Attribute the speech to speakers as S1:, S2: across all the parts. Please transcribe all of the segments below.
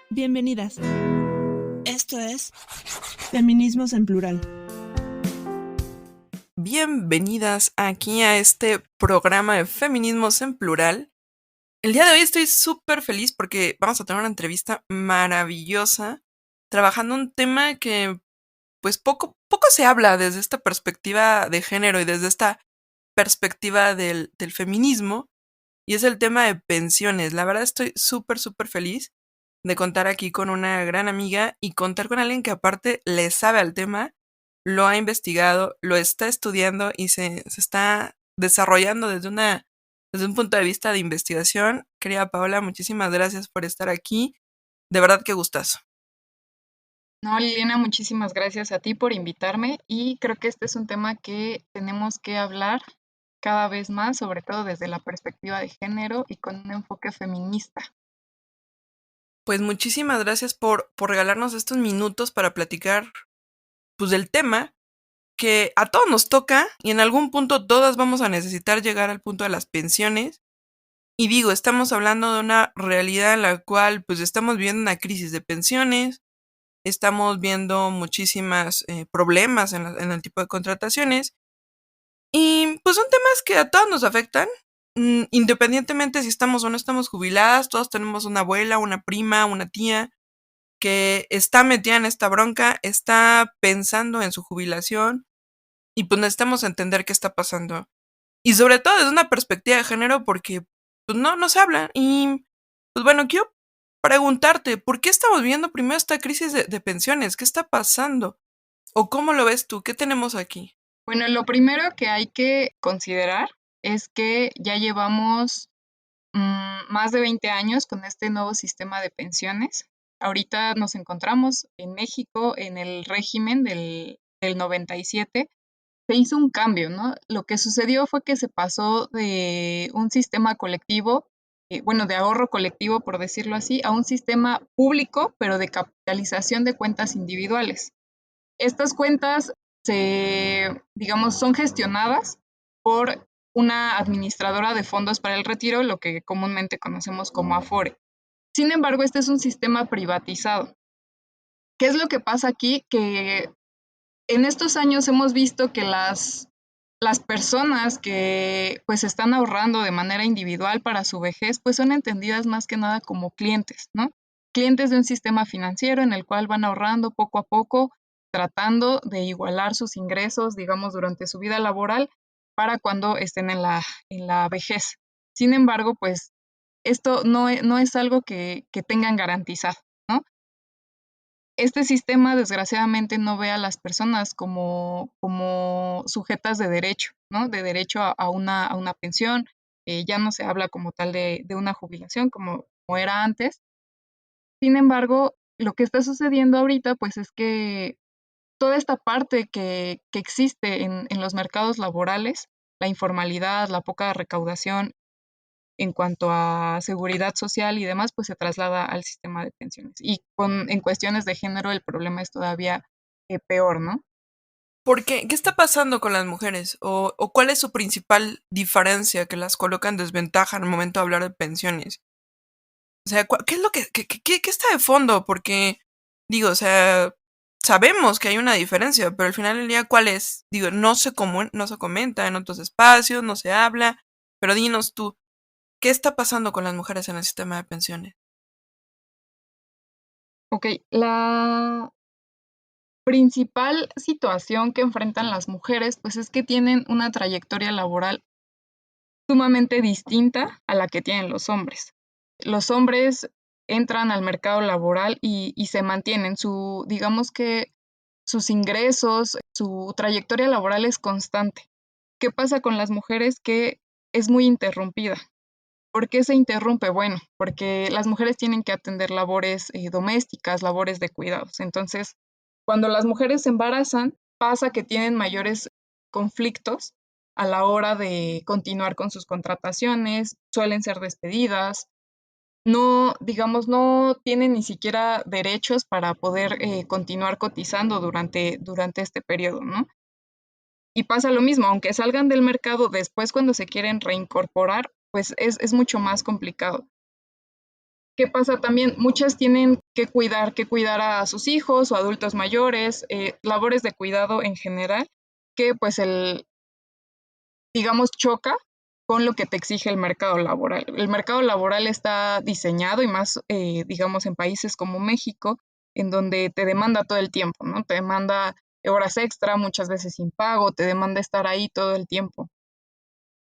S1: Bienvenidas. Esto es Feminismos en Plural.
S2: Bienvenidas aquí a este programa de Feminismos en Plural. El día de hoy estoy súper feliz porque vamos a tener una entrevista maravillosa, trabajando un tema que pues poco se habla desde esta perspectiva de género y desde esta perspectiva del feminismo, y es el tema de pensiones. La verdad estoy súper feliz de contar aquí con una gran amiga y contar con alguien que aparte le sabe al tema, lo ha investigado, lo está estudiando y se está desarrollando desde un punto de vista de investigación. Querida Paola, muchísimas gracias por estar aquí. De verdad que gustazo.
S3: No, Liliana, muchísimas gracias a ti por invitarme y creo que este es un tema que tenemos que hablar cada vez más, sobre todo desde la perspectiva de género y con un enfoque feminista.
S2: Pues muchísimas gracias por regalarnos estos minutos para platicar pues del tema que a todos nos toca y en algún punto todas vamos a necesitar llegar al punto de las pensiones. Y digo, estamos hablando de una realidad en la cual pues estamos viendo una crisis de pensiones, estamos viendo muchísimas problemas en el tipo de contrataciones y pues son temas que a todos nos afectan, independientemente si estamos o no estamos jubiladas. Todos tenemos una abuela, una prima, una tía que está metida en esta bronca, está pensando en su jubilación y pues necesitamos entender qué está pasando. Y sobre todo desde una perspectiva de género porque pues no se habla. Y pues bueno, quiero preguntarte, ¿por qué estamos viendo primero esta crisis de pensiones? ¿Qué está pasando? ¿O cómo lo ves tú? ¿Qué tenemos aquí?
S3: Bueno, lo primero que hay que considerar es que ya llevamos más de 20 años con este nuevo sistema de pensiones. Ahorita nos encontramos en México en el régimen del 97. Se hizo un cambio, ¿no? Lo que sucedió fue que se pasó de un sistema colectivo, bueno, de ahorro colectivo, por decirlo así, a un sistema público, pero de capitalización de cuentas individuales. Estas cuentas digamos, son gestionadas por una administradora de fondos para el retiro, lo que comúnmente conocemos como Afore. Sin embargo, este es un sistema privatizado. ¿Qué es lo que pasa aquí? Que en estos años hemos visto que las personas que pues están ahorrando de manera individual para su vejez, pues son entendidas más que nada como clientes, ¿no? Clientes de un sistema financiero en el cual van ahorrando poco a poco, tratando de igualar sus ingresos, digamos, durante su vida laboral para cuando estén en la vejez. Sin embargo, pues esto no es algo que tengan garantizado, ¿no? Este sistema desgraciadamente no ve a las personas como sujetas de derecho, ¿no? De derecho a una pensión. Ya no se habla como tal de una jubilación como era antes. Sin embargo, lo que está sucediendo ahorita, pues es que toda esta parte que existe en los mercados laborales, la informalidad, la poca recaudación en cuanto a seguridad social y demás, pues se traslada al sistema de pensiones. Y en cuestiones de género el problema es todavía peor, ¿no?
S2: ¿Por qué? ¿Qué está pasando con las mujeres? ¿O cuál es su principal diferencia que las coloca en desventaja al momento de hablar de pensiones? O sea, ¿qué es lo qué está de fondo? Porque, digo, o sea, sabemos que hay una diferencia, pero al final del día, ¿cuál es? Digo, no se comenta en otros espacios, no se habla, pero dinos tú, ¿qué está pasando con las mujeres en el sistema de pensiones?
S3: Ok, la principal situación que enfrentan las mujeres, pues es que tienen una trayectoria laboral sumamente distinta a la que tienen los hombres. Los hombres entran al mercado laboral y se mantienen digamos que sus ingresos, su trayectoria laboral es constante. ¿Qué pasa con las mujeres? Que es muy interrumpida. ¿Por qué se interrumpe? Bueno, porque las mujeres tienen que atender labores domésticas, labores de cuidados. Entonces, cuando las mujeres se embarazan, pasa que tienen mayores conflictos a la hora de continuar con sus contrataciones, suelen ser despedidas, no, digamos, no tienen ni siquiera derechos para poder continuar cotizando durante este periodo, ¿no? Y pasa lo mismo, aunque salgan del mercado después cuando se quieren reincorporar, pues es mucho más complicado. ¿Qué pasa también? Muchas tienen que cuidar a sus hijos o adultos mayores, labores de cuidado en general, que pues digamos, choca con lo que te exige el mercado laboral. El mercado laboral está diseñado y más, digamos, en países como México, en donde te demanda todo el tiempo, ¿no? Te demanda horas extra, muchas veces sin pago, te demanda estar ahí todo el tiempo.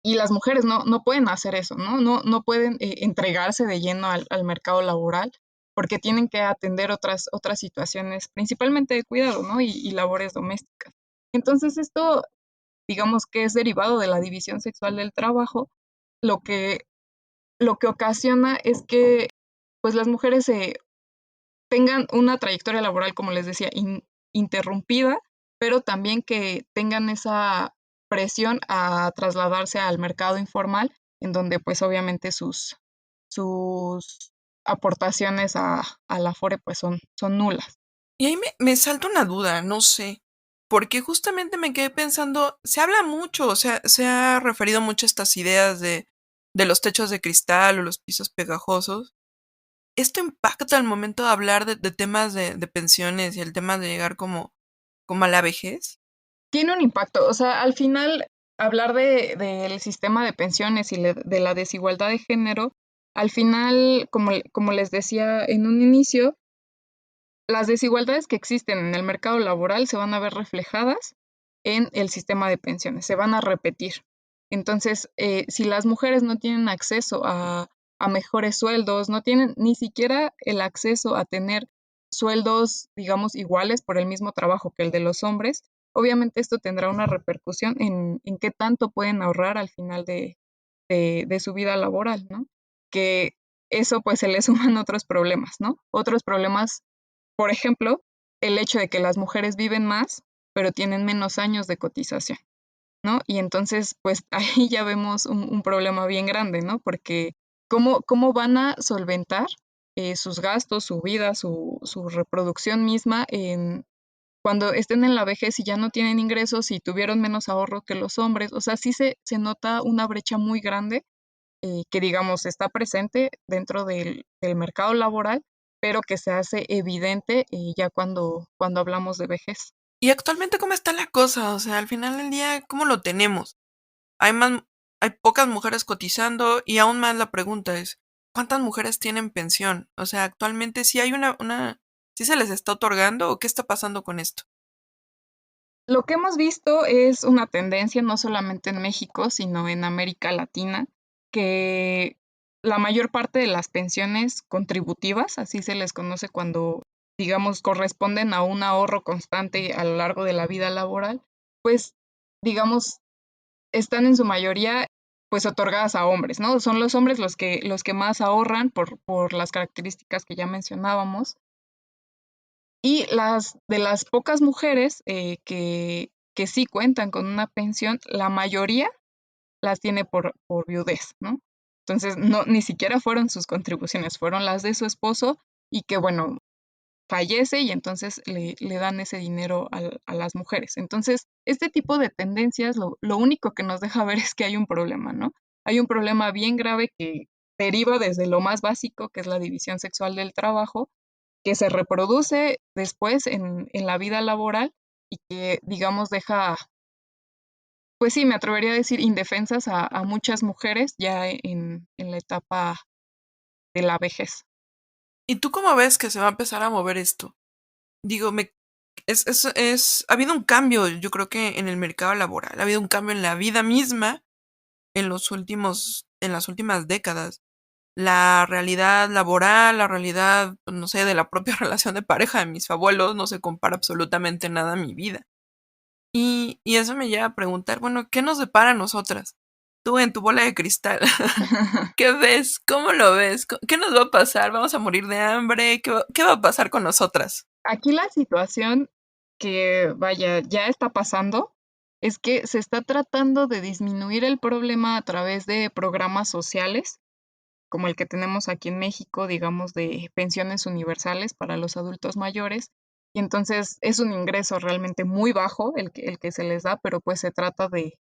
S3: Y las mujeres no pueden hacer eso, ¿no? No pueden entregarse de lleno al mercado laboral porque tienen que atender otras situaciones, principalmente de cuidado, ¿no? Y labores domésticas. Entonces, esto, digamos que es derivado de la división sexual del trabajo, lo que, lo que ocasiona es que pues las mujeres tengan una trayectoria laboral, como les decía, interrumpida, pero también que tengan esa presión a trasladarse al mercado informal, en donde pues obviamente sus aportaciones a la FORE pues son nulas.
S2: Y ahí me salta una duda, no sé, porque justamente me quedé pensando, se habla mucho, o sea, se ha referido mucho a estas ideas de los techos de cristal o los pisos pegajosos. ¿Esto impacta al momento de hablar de temas de pensiones y el tema de llegar como a la vejez?
S3: Tiene un impacto, o sea, al final hablar del sistema de pensiones y de la desigualdad de género, al final, como les decía en un inicio, las desigualdades que existen en el mercado laboral se van a ver reflejadas en el sistema de pensiones, se van a repetir. Entonces, si las mujeres no tienen acceso a mejores sueldos, no tienen ni siquiera el acceso a tener sueldos, digamos, iguales por el mismo trabajo que el de los hombres, obviamente esto tendrá una repercusión en qué tanto pueden ahorrar al final de su vida laboral, ¿no? Que eso pues se le suman otros problemas, ¿no? Otros problemas, por ejemplo, el hecho de que las mujeres viven más, pero tienen menos años de cotización, ¿no? Y entonces, pues ahí ya vemos un problema bien grande, ¿no? Porque ¿cómo van a solventar sus gastos, su vida, su reproducción misma cuando estén en la vejez y ya no tienen ingresos y tuvieron menos ahorro que los hombres? O sea, sí se nota una brecha muy grande que digamos está presente dentro del mercado laboral, pero que se hace evidente ya cuando hablamos de vejez.
S2: Y actualmente, ¿cómo está la cosa? O sea, al final del día, ¿cómo lo tenemos? Hay más, hay pocas mujeres cotizando y aún más la pregunta es, ¿cuántas mujeres tienen pensión? O sea, actualmente sí hay ¿sí se les está otorgando o qué está pasando con esto?
S3: Lo que hemos visto es una tendencia no solamente en México, sino en América Latina, que la mayor parte de las pensiones contributivas, así se les conoce cuando, digamos, corresponden a un ahorro constante a lo largo de la vida laboral, pues, digamos, están en su mayoría pues otorgadas a hombres, ¿no? Son los hombres los que más ahorran por las características que ya mencionábamos. Y de las pocas mujeres que sí cuentan con una pensión, la mayoría las tiene por viudez, ¿no? Entonces, ni siquiera fueron sus contribuciones, fueron las de su esposo y que, bueno, fallece y entonces le dan ese dinero a las mujeres. Entonces, este tipo de tendencias lo único que nos deja ver es que hay un problema, ¿no? Hay un problema bien grave que deriva desde lo más básico, que es la división sexual del trabajo, que se reproduce después en la vida laboral y que, digamos, deja, pues sí, me atrevería a decir indefensas a muchas mujeres ya en la etapa de la vejez.
S2: ¿Y tú cómo ves que se va a empezar a mover esto? Digo, ha habido un cambio, yo creo que en el mercado laboral, ha habido un cambio en la vida misma en las últimas décadas. La realidad laboral, la realidad, pues, no sé, de la propia relación de pareja de mis abuelos no se compara absolutamente nada a mi vida. Y eso me lleva a preguntar, bueno, ¿qué nos depara a nosotras? Tú en tu bola de cristal, ¿qué ves? ¿Cómo lo ves? ¿Qué nos va a pasar? ¿Vamos a morir de hambre? ¿Qué va a pasar con nosotras?
S3: Aquí la situación que, vaya, ya está pasando es que se está tratando de disminuir el problema a través de programas sociales, como el que tenemos aquí en México, digamos, de pensiones universales para los adultos mayores. Y entonces es un ingreso realmente muy bajo el que se les da, pero pues se trata de,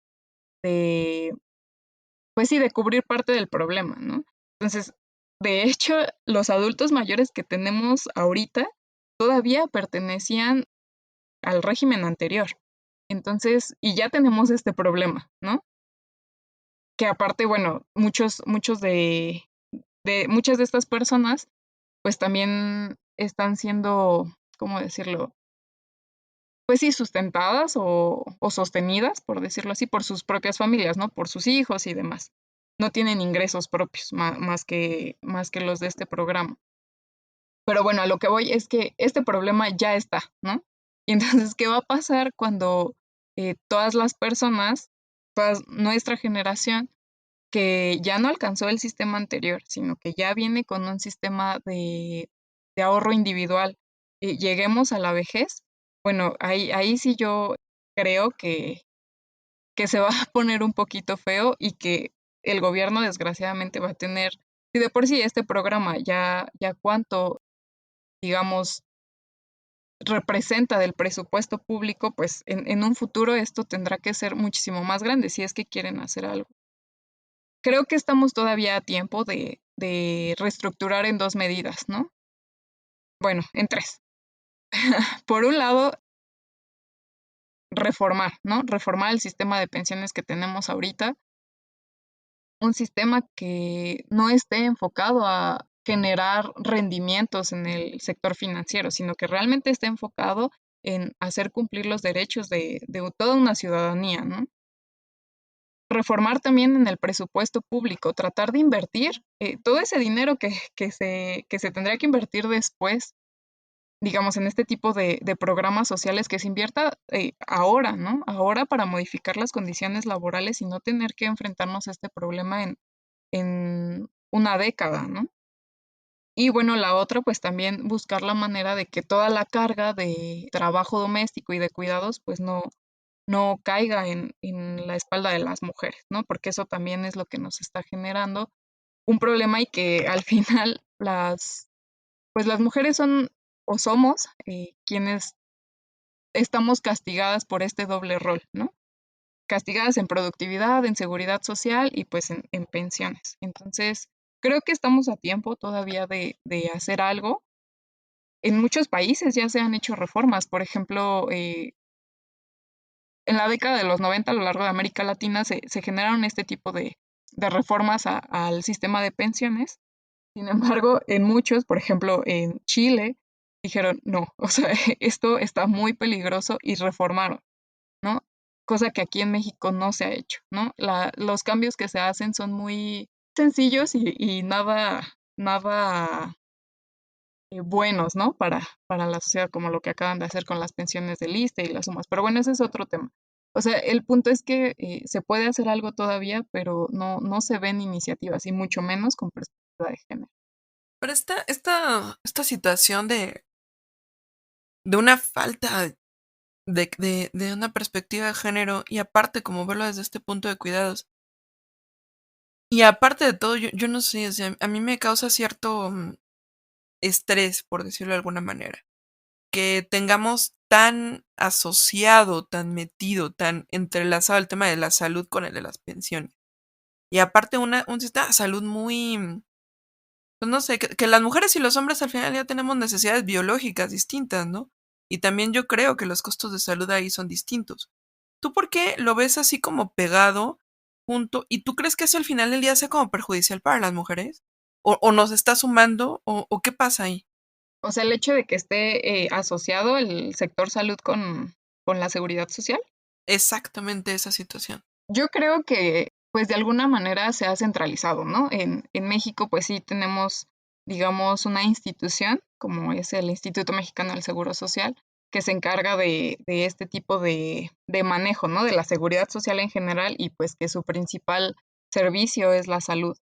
S3: pues sí, de cubrir parte del problema, ¿no? Entonces, de hecho, los adultos mayores que tenemos ahorita todavía pertenecían al régimen anterior. Entonces, y ya tenemos este problema, ¿no? Que aparte, bueno, muchas de estas personas, pues también están siendo, ¿cómo decirlo? Pues sí, sustentadas o sostenidas, por decirlo así, por sus propias familias, ¿no? Por sus hijos y demás. No tienen ingresos propios más que los de este programa. Pero bueno, a lo que voy es que este problema ya está, ¿no? Y entonces, ¿qué va a pasar cuando todas las personas, toda nuestra generación, que ya no alcanzó el sistema anterior, sino que ya viene con un sistema de ahorro individual, lleguemos a la vejez? Bueno, ahí sí yo creo que se va a poner un poquito feo y que el gobierno desgraciadamente va a tener, si de por sí este programa ya cuánto, digamos, representa del presupuesto público, pues en un futuro esto tendrá que ser muchísimo más grande si es que quieren hacer algo. Creo que estamos todavía a tiempo de reestructurar en dos medidas, ¿no? Bueno, en tres. Por un lado, reformar, ¿no? Reformar el sistema de pensiones que tenemos ahorita, un sistema que no esté enfocado a generar rendimientos en el sector financiero, sino que realmente esté enfocado en hacer cumplir los derechos de toda una ciudadanía, ¿no? Reformar también en el presupuesto público, tratar de invertir todo ese dinero que se tendría que invertir después, digamos, en este tipo de programas sociales, que se invierta ahora, ¿no? Ahora, para modificar las condiciones laborales y no tener que enfrentarnos a este problema en una década, ¿no? Y bueno, la otra, pues también buscar la manera de que toda la carga de trabajo doméstico y de cuidados, pues no caiga en la espalda de las mujeres, ¿no? Porque eso también es lo que nos está generando un problema, y que al final pues las mujeres son o somos quienes estamos castigadas por este doble rol, ¿no? Castigadas en productividad, en seguridad social y pues en pensiones. Entonces, creo que estamos a tiempo todavía de hacer algo. En muchos países ya se han hecho reformas. Por ejemplo, en la década de los 90, a lo largo de América Latina, se generaron este tipo de reformas al sistema de pensiones. Sin embargo, en muchos, por ejemplo, en Chile, dijeron, no, o sea, esto está muy peligroso, y reformaron, ¿no? Cosa que aquí en México no se ha hecho, ¿no? Los cambios que se hacen son muy sencillos y nada buenos, ¿no? Para la sociedad, como lo que acaban de hacer con las pensiones del ISSSTE y las sumas. Pero bueno, ese es otro tema. O sea, el punto es que se puede hacer algo todavía, pero no se ven iniciativas, y mucho menos con perspectiva de género.
S2: Pero esta situación de una falta de una perspectiva de género, y aparte, como verlo desde este punto de cuidados, y aparte de todo, yo no sé, o sea, a mí me causa cierto estrés, por decirlo de alguna manera, que tengamos tan asociado, tan metido, tan entrelazado el tema de la salud con el de las pensiones. Y aparte un sistema de salud muy, pues no sé, que las mujeres y los hombres al final ya tenemos necesidades biológicas distintas, ¿no? Y también yo creo que los costos de salud ahí son distintos. ¿Tú por qué lo ves así como pegado junto? ¿Y tú crees que eso al final del día sea como perjudicial para las mujeres? ¿O nos está sumando? ¿O qué pasa ahí?
S3: O sea, el hecho de que esté asociado el sector salud con la seguridad social,
S2: Exactamente esa situación.
S3: yo creo que pues de alguna manera se ha centralizado, ¿no? En México pues sí tenemos, digamos, una institución como es el Instituto Mexicano del Seguro Social, que se encarga de este tipo de manejo, ¿no? De la seguridad social en general, y pues que su principal servicio es la salud.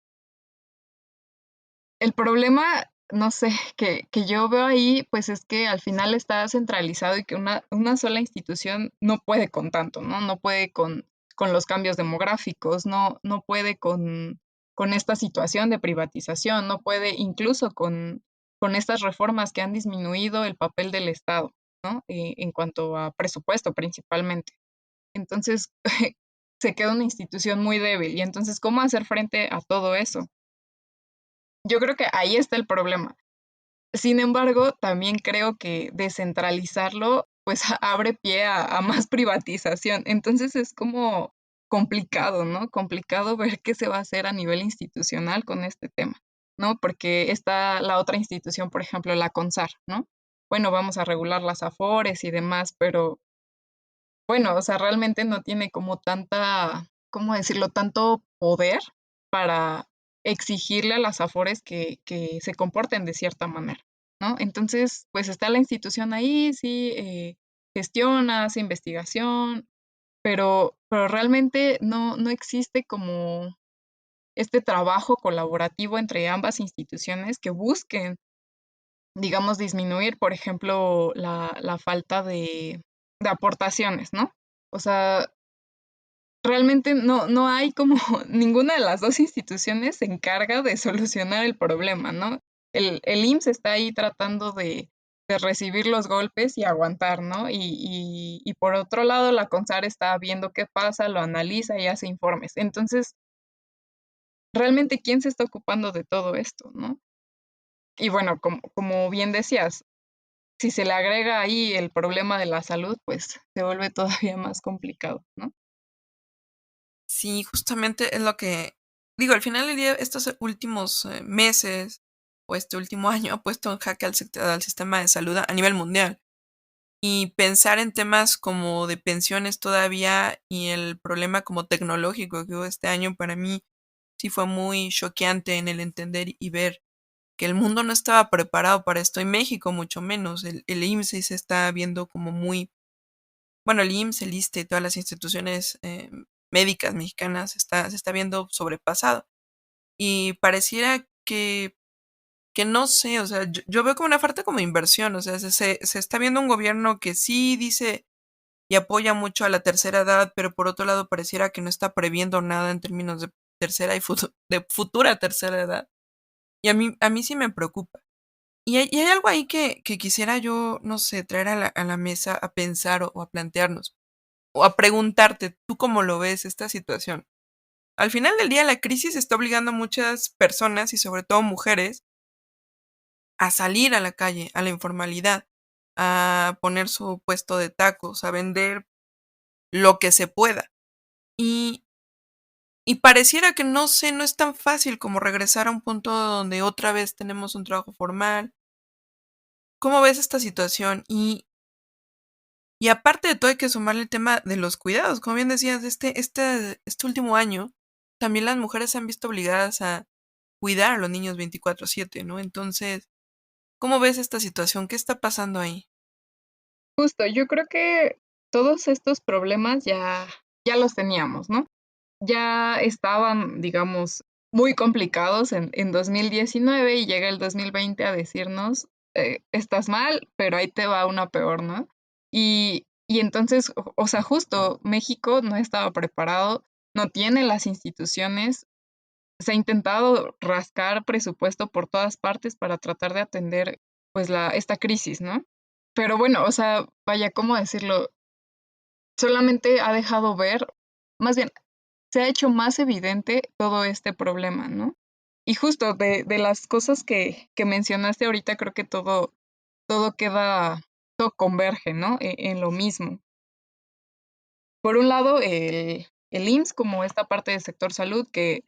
S3: El problema, no sé, que yo veo ahí, pues es que al final está centralizado, y que una sola institución no puede con tanto, ¿no? No puede con los cambios demográficos, no puede con esta situación de privatización, no puede incluso con estas reformas que han disminuido el papel del Estado, ¿no? En cuanto a presupuesto principalmente. Entonces, se queda una institución muy débil. Y entonces, ¿cómo hacer frente a todo eso? Yo creo que ahí está el problema. Sin embargo, también creo que descentralizarlo pues abre pie a más privatización. Entonces es como complicado, ¿no? Complicado ver qué se va a hacer a nivel institucional con este tema, ¿no? Porque está la otra institución, por ejemplo, la CONSAR, ¿no? Bueno, vamos a regular las afores y demás, pero bueno, o sea, realmente no tiene como tanta, ¿cómo decirlo? Tanto poder para exigirle a las afores que se comporten de cierta manera, ¿no? Entonces, pues está la institución ahí, sí, gestiona, hace investigación, pero realmente no existe como este trabajo colaborativo entre ambas instituciones que busquen, digamos, disminuir, por ejemplo, la falta de aportaciones, ¿no? O sea, realmente no hay como ninguna de las dos instituciones se encarga de solucionar el problema, ¿no? El IMSS está ahí tratando de recibir los golpes y aguantar, ¿no? Y por otro lado, la CONSAR está viendo qué pasa, lo analiza y hace informes. Entonces, realmente, ¿quién se está ocupando de todo esto, no? Y bueno, como bien decías, si se le agrega ahí el problema de la salud, pues se vuelve todavía más complicado, ¿no?
S2: Sí, justamente es lo que digo, al final del día, estos últimos meses o este último año ha puesto en jaque al sistema de salud a nivel mundial. Y pensar en temas como de pensiones todavía y el problema como tecnológico que hubo este año, para mí sí fue muy choqueante en el entender y ver que el mundo no estaba preparado para esto, y México mucho menos. El IMSS se está viendo como muy, bueno, el IMSS, el ISSSTE, todas las instituciones médicas mexicanas se está viendo sobrepasado. Y pareciera que no sé, o sea, yo veo como una falta como inversión, o sea, se está viendo un gobierno que sí dice y apoya mucho a la tercera edad, pero por otro lado pareciera que no está previendo nada en términos de tercera y de futura tercera edad. Y a mí sí me preocupa. Y hay algo ahí que quisiera yo, no sé, traer a la mesa a pensar o a plantearnos, o a preguntarte, ¿tú cómo lo ves esta situación? Al final del día, la crisis está obligando a muchas personas y sobre todo mujeres a salir a la calle, a la informalidad, a poner su puesto de tacos, a vender lo que se pueda. Y, y pareciera que no sé, no es tan fácil como regresar a un punto donde otra vez tenemos un trabajo formal. ¿Cómo ves esta situación? Y aparte de todo hay que sumarle el tema de los cuidados. Como bien decías, este último año, también las mujeres se han visto obligadas a cuidar a los niños 24/7, ¿no? Entonces, ¿cómo ves esta situación? ¿Qué está pasando ahí?
S3: Justo, yo creo que todos estos problemas ya los teníamos, ¿no? Ya estaban, digamos, muy complicados en 2019 y llega el 2020 a decirnos, estás mal, pero ahí te va una peor, ¿no? Y entonces, o sea, justo México no estaba preparado, no tiene las instituciones, se ha intentado rascar presupuesto por todas partes para tratar de atender pues esta crisis, ¿no? Pero bueno, o sea, vaya, ¿cómo decirlo? Solamente ha dejado ver, más bien, se ha hecho más evidente todo este problema, ¿no? Y justo de las cosas que mencionaste ahorita, creo que todo queda, todo converge, ¿no? En lo mismo. Por un lado, el IMSS como esta parte del sector salud que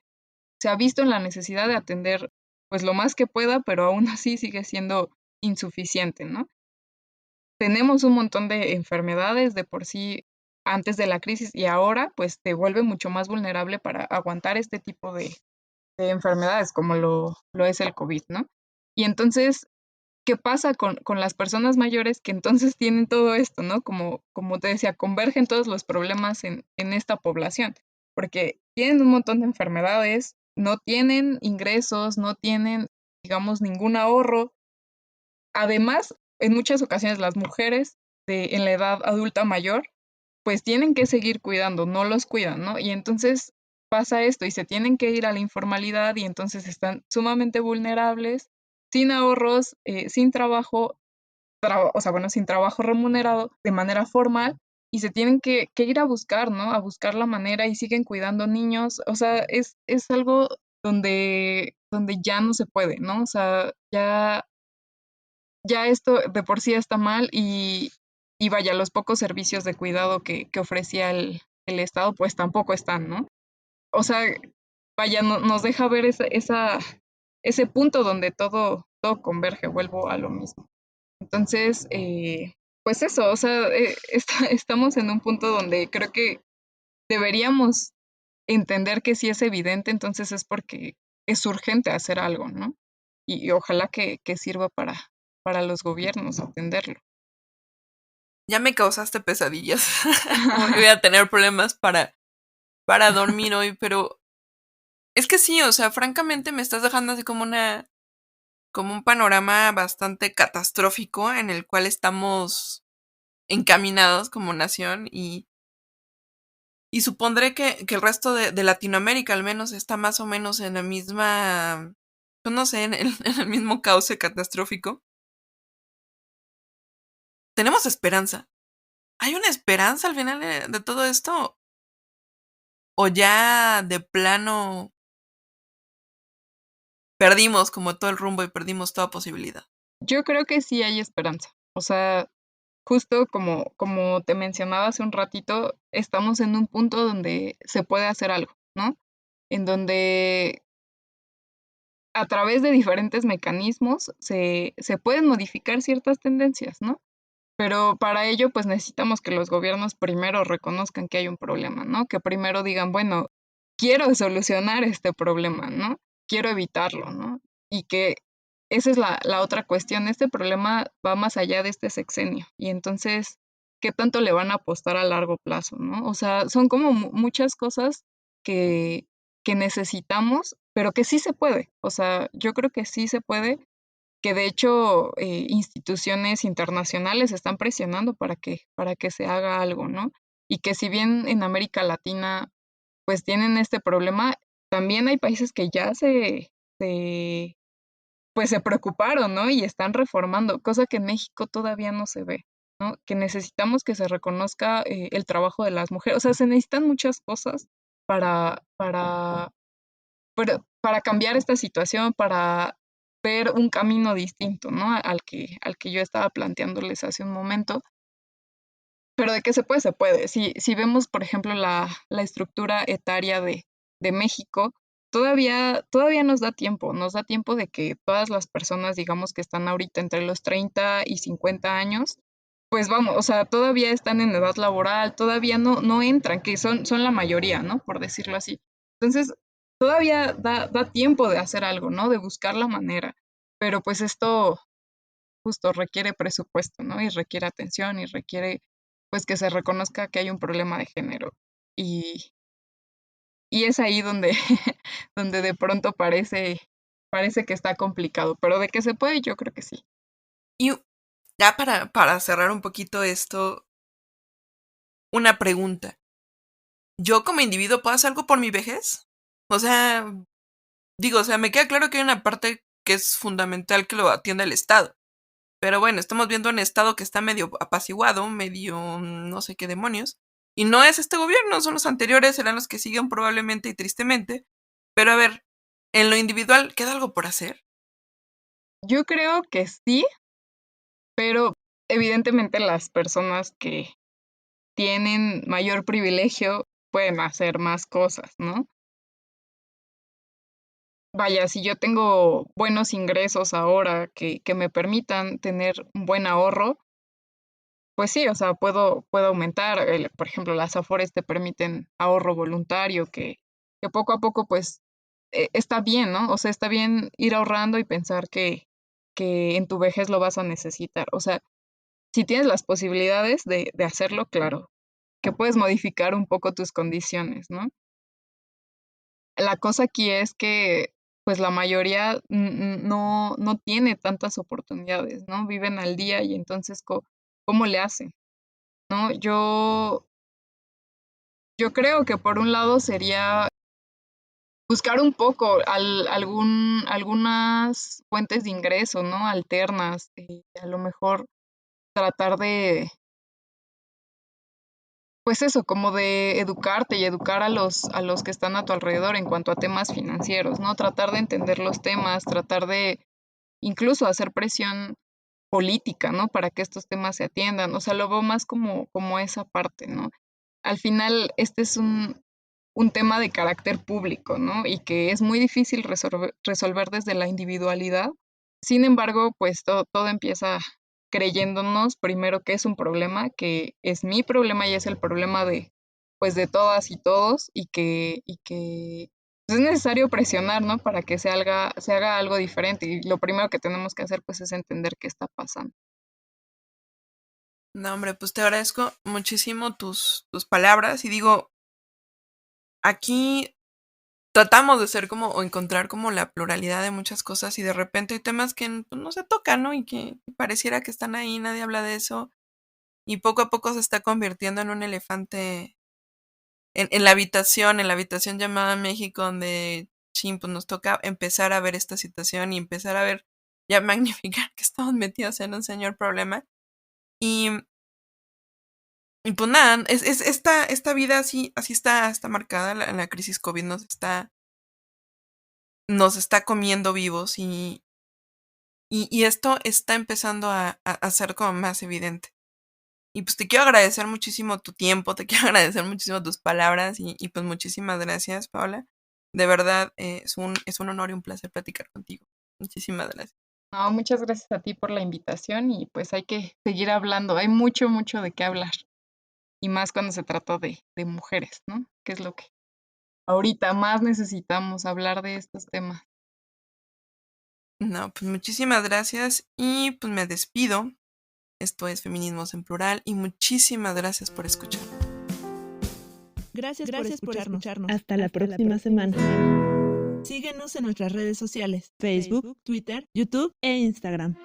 S3: se ha visto en la necesidad de atender pues lo más que pueda, pero aún así sigue siendo insuficiente, ¿no? Tenemos un montón de enfermedades de por sí antes de la crisis y ahora pues te vuelve mucho más vulnerable para aguantar este tipo de enfermedades como lo es el COVID, ¿no? Y entonces, ¿qué pasa con las personas mayores que entonces tienen todo esto, ¿no? Como te decía, convergen todos los problemas en esta población, porque tienen un montón de enfermedades, no tienen ingresos, no tienen, digamos, ningún ahorro. Además, en muchas ocasiones las mujeres en la edad adulta mayor, pues tienen que seguir cuidando, no los cuidan, ¿no? Y entonces pasa esto y se tienen que ir a la informalidad y entonces están sumamente vulnerables, sin ahorros, sin trabajo, o sea, bueno, sin trabajo remunerado de manera formal y se tienen que ir a buscar, ¿no? A buscar la manera y siguen cuidando niños. O sea, es algo donde ya no se puede, ¿no? O sea, ya esto de por sí está mal y vaya, los pocos servicios de cuidado que ofrecía el Estado, pues tampoco están, ¿no? O sea, vaya, nos deja ver ese punto donde todo converge, vuelvo a lo mismo. Entonces, pues eso, o sea, estamos en un punto donde creo que deberíamos entender que si es evidente, entonces es porque es urgente hacer algo, ¿no? Y ojalá que sirva para los gobiernos atenderlo.
S2: Ya me causaste pesadillas. Voy a tener problemas para dormir hoy, pero es que sí, o sea, francamente me estás dejando así como un panorama bastante catastrófico en el cual estamos encaminados como nación y supondré que el resto de Latinoamérica al menos está más o menos en la misma, pues no sé, en el mismo cauce catastrófico. Tenemos esperanza. ¿Hay una esperanza al final de todo esto? ¿O ya de plano perdimos como todo el rumbo y perdimos toda posibilidad?
S3: Yo creo que sí hay esperanza. O sea, justo como te mencionaba hace un ratito, estamos en un punto donde se puede hacer algo, ¿no? En donde a través de diferentes mecanismos se pueden modificar ciertas tendencias, ¿no? Pero para ello, pues necesitamos que los gobiernos primero reconozcan que hay un problema, ¿no? Que primero digan, bueno, quiero solucionar este problema, ¿no? Quiero evitarlo, ¿no? Y que esa es la otra cuestión. Este problema va más allá de este sexenio. Y entonces, ¿qué tanto le van a apostar a largo plazo, ¿no? O sea, son como muchas cosas que, que necesitamos, pero que sí se puede. O sea, yo creo que sí se puede, que de hecho instituciones internacionales están presionando para que se haga algo, ¿no? Y que si bien en América Latina pues tienen este problema, también hay países que ya pues se preocuparon, ¿no? Y están reformando, cosa que en México todavía no se ve, ¿no? Que necesitamos que se reconozca el trabajo de las mujeres. O sea, se necesitan muchas cosas para cambiar esta situación, para ver un camino distinto, ¿no? Al que yo estaba planteándoles hace un momento. Pero de que se puede, se puede. Si vemos, por ejemplo, la estructura etaria de México, todavía nos da tiempo de que todas las personas, digamos, que están ahorita entre los 30 y 50 años, pues vamos, o sea, todavía están en edad laboral, todavía no entran, que son la mayoría, ¿no? Por decirlo así. Entonces, todavía da tiempo de hacer algo, ¿no? De buscar la manera. Pero pues esto justo requiere presupuesto, ¿no? Y requiere atención y requiere pues que se reconozca que hay un problema de género. Y, y es ahí donde, donde de pronto parece que está complicado, pero de que se puede, yo creo que sí.
S2: Y ya para cerrar un poquito esto, una pregunta. ¿Yo como individuo puedo hacer algo por mi vejez? O sea, digo, o sea, me queda claro que hay una parte que es fundamental que lo atienda el Estado. Pero bueno, estamos viendo un Estado que está medio apaciguado, medio no sé qué demonios. Y no es este gobierno, son los anteriores, serán los que siguen probablemente y tristemente. Pero a ver, en lo individual, ¿queda algo por hacer?
S3: Yo creo que sí, pero evidentemente las personas que tienen mayor privilegio pueden hacer más cosas, ¿no? Vaya, si yo tengo buenos ingresos ahora que me permitan tener un buen ahorro, pues sí, o sea, puedo aumentar. Por ejemplo, las Afores te permiten ahorro voluntario, que poco a poco, pues, está bien, ¿no? O sea, está bien ir ahorrando y pensar que en tu vejez lo vas a necesitar. O sea, si tienes las posibilidades de hacerlo, claro, que puedes modificar un poco tus condiciones, ¿no? La cosa aquí es que, pues, la mayoría no tiene tantas oportunidades, ¿no? Viven al día y entonces, ¿cómo le hacen? ¿No? Yo creo que por un lado sería buscar un poco algunas fuentes de ingreso, ¿no? Alternas, a lo mejor tratar pues eso, como de educarte y educar a los que están a tu alrededor en cuanto a temas financieros, ¿no? Tratar de entender los temas, tratar de incluso hacer presión política, ¿no? Para que estos temas se atiendan. O sea, lo veo más como esa parte, ¿no? Al final, este es un tema de carácter público, ¿no? Y que es muy difícil resolver desde la individualidad. Sin embargo, pues todo empieza creyéndonos primero que es un problema, que es mi problema y es el problema de, pues, de todas y todos, y que pues, es necesario presionar, ¿no? Para que se haga algo diferente. Y lo primero que tenemos que hacer, pues, es entender qué está pasando.
S2: No, hombre, pues te agradezco muchísimo tus palabras y digo, aquí tratamos de ser como o encontrar como la pluralidad de muchas cosas y de repente hay temas que pues, no se tocan, ¿no? Y que pareciera que están ahí, nadie habla de eso y poco a poco se está convirtiendo en un elefante en la habitación llamada México, donde, chin, pues nos toca empezar a ver esta situación y empezar a ver, ya magnificar que estamos metidos en un señor problema. Y, y pues nada, es esta vida así está marcada, la crisis COVID nos está comiendo vivos y esto está empezando a ser como más evidente. Y pues te quiero agradecer muchísimo tu tiempo, te quiero agradecer muchísimo tus palabras y pues muchísimas gracias, Paola. De verdad, es un honor y un placer platicar contigo. Muchísimas gracias.
S3: No, muchas gracias a ti por la invitación y pues hay que seguir hablando. Hay mucho de qué hablar. Y más cuando se trata de mujeres, ¿no? Que es lo que ahorita más necesitamos, hablar de estos temas.
S2: No, pues muchísimas gracias y pues me despido. Esto es Feminismos en Plural y muchísimas gracias por escuchar.
S1: Gracias por escucharnos. Hasta la próxima semana. Síguenos en nuestras redes sociales, Facebook, Twitter, YouTube e Instagram.